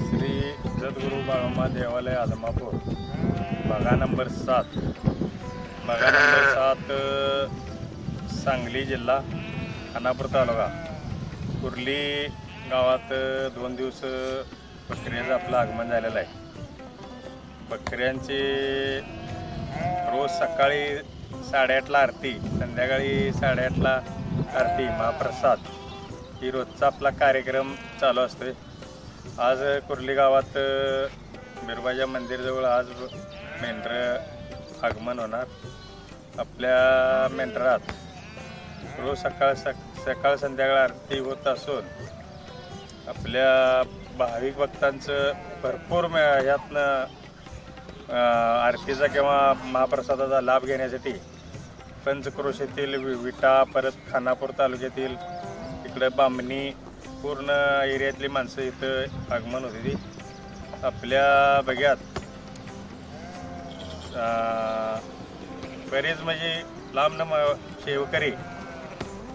श्री सद्गुरू बाळोमा देवालय आदमापूर भागा नंबर 7 सांगली जिल्हा खानापूर तालुका कुर्ली गावात 2 दिवस बकऱ्यांचं आपलं आगमन झालेलं आहे। बकऱ्यांची रोज सकाळी 8:30ला आरती, संध्याकाळी 8:30ला आरती, महाप्रसाद ही रोजचा आपला कार्यक्रम चालू असतोय। आज कुर्ली गावात बिरोबाच्या मंदिराजवळ आज मेंढर आगमन होणार। आपल्या मेंढरात रोज सकाळ संध्याकाळ आरती होत असून आपल्या भाविक भक्तांचं भरपूर ह्यातनं आरतीचा किंवा महाप्रसादाचा लाभ घेण्यासाठी पंचक्रोशीतील विटा, परत खानापूर तालुक्यातील इकडे बामणी पूर्ण एरियातली माणसं इथं आगमन होती। ती आपल्या बघ्यात बरेच म्हणजे लांब शेवकरी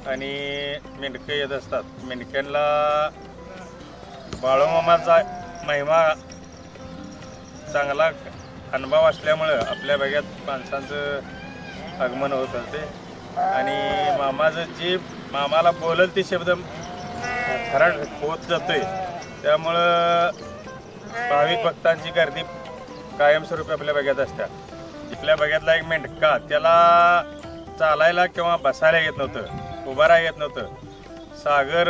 आणि मेंढके येत असतात। मेंढक्यांना बाळोमामाचा महिमा चांगला अनुभव असल्यामुळं आपल्या बघ्यात माणसांचं आगमन होत असते आणि मामाला बोलल ते शब्द खरा होत जातोय। त्यामुळं भाविक भक्तांची गर्दी कायमस्वरूपी आपल्या बघ्यात असतात। आपल्या बघ्यातला एक मेंढका त्याला चालायला किंवा बसायला येत नव्हतं, उभा राहायला येत नव्हतं। सागर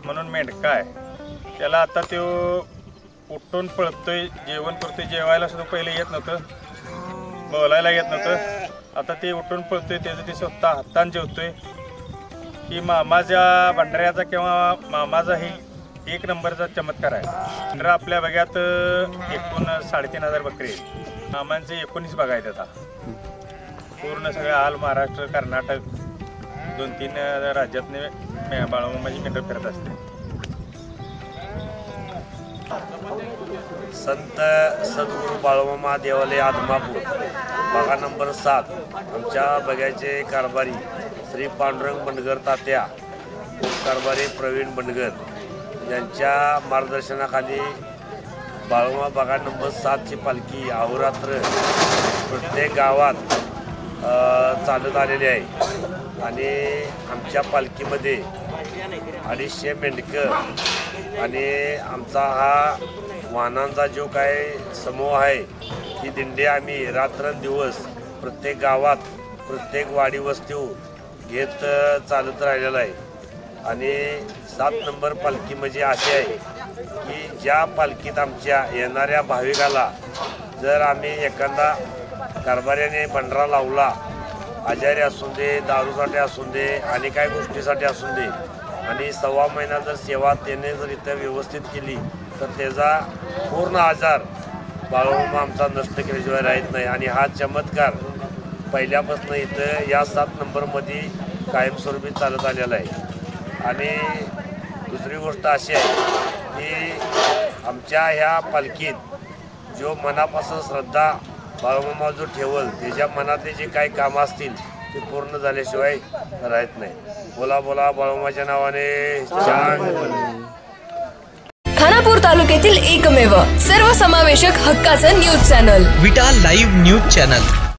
म्हणून मेंढका आहे, त्याला आता तो उठून पळतोय, जेवण करतोय। जेवायला सुद्धा पहिले येत नव्हतं, बोलायला येत नव्हतं, आता ते उठून पळतोय, त्याचं ते स्वतः हाताने जेवतोय। ही मामाच्या भंडाऱ्याचा किंवा मामाचा ही 1 नंबरचा चमत्कार आहे। भंडारा आपल्या बघ्यात एकूण 3,500 बकरी आहेत। मामांचे 19 बघा आहेत आता। पूर्ण सगळ्या ऑल महाराष्ट्र, कर्नाटक 2-3 राज्यातने बाळोमाची मेंढर फिरत असते। संत सद्गुरू बाळोमा देवालय आदमापूर भागा नंबर 7 आमच्या बघ्याचे कारभारी श्री पांडुरंग बंडगर तात्या, कारभारी प्रवीण बंडगर यांच्या मार्गदर्शनाखाली बाळोमा भागा नंबर 7ची पालखी अहोरात्र प्रत्येक गावात चालत आलेली आहे आणि आमच्या पालखीमध्ये 250 मेंढकं आणि आमचा हा वाहनांचा जो काय समूह आहे ही दिंडी आम्ही रात्रंदिवस प्रत्येक गावात, प्रत्येक वाडी वस्तीवर घेत चालत राहिलेला आहे। आणि 7 नंबर पालखी म्हणजे अशी आहे की ज्या पालखीत आमच्या येणाऱ्या भाविकाला जर आम्ही एखादा कारभाऱ्याने भंडारा लावला, आजारी असून दे, दारूसाठी असून दे आणि काही गोष्टीसाठी असून दे, आणि 1.25 महिना जर सेवा त्याने जर इथं व्यवस्थित केली तर त्याचा पूर्ण आजार बाळोमा आमचा नष्ट केल्याशिवाय राहत नाही। आणि हा चमत्कार पहिल्यापासून इथं या 7 नंबरमध्ये कायमस्वरूपी चालत आलेला आहे। आणि दुसरी गोष्ट अशी आहे की आमच्या ह्या पालखीत जो मनापासून श्रद्धा बाळोमा जो ठेवल, त्याच्या मनातले जे काही कामं असतील ते पूर्ण झाल्याशिवाय राहत नाही। बोला बोला बाळोमाच्या नावाने खानापूर तालुक्यातील एकमेव सर्वसमावेशक हक्काचं न्यूज चॅनल विटा लाईव्ह न्यूज चॅनल।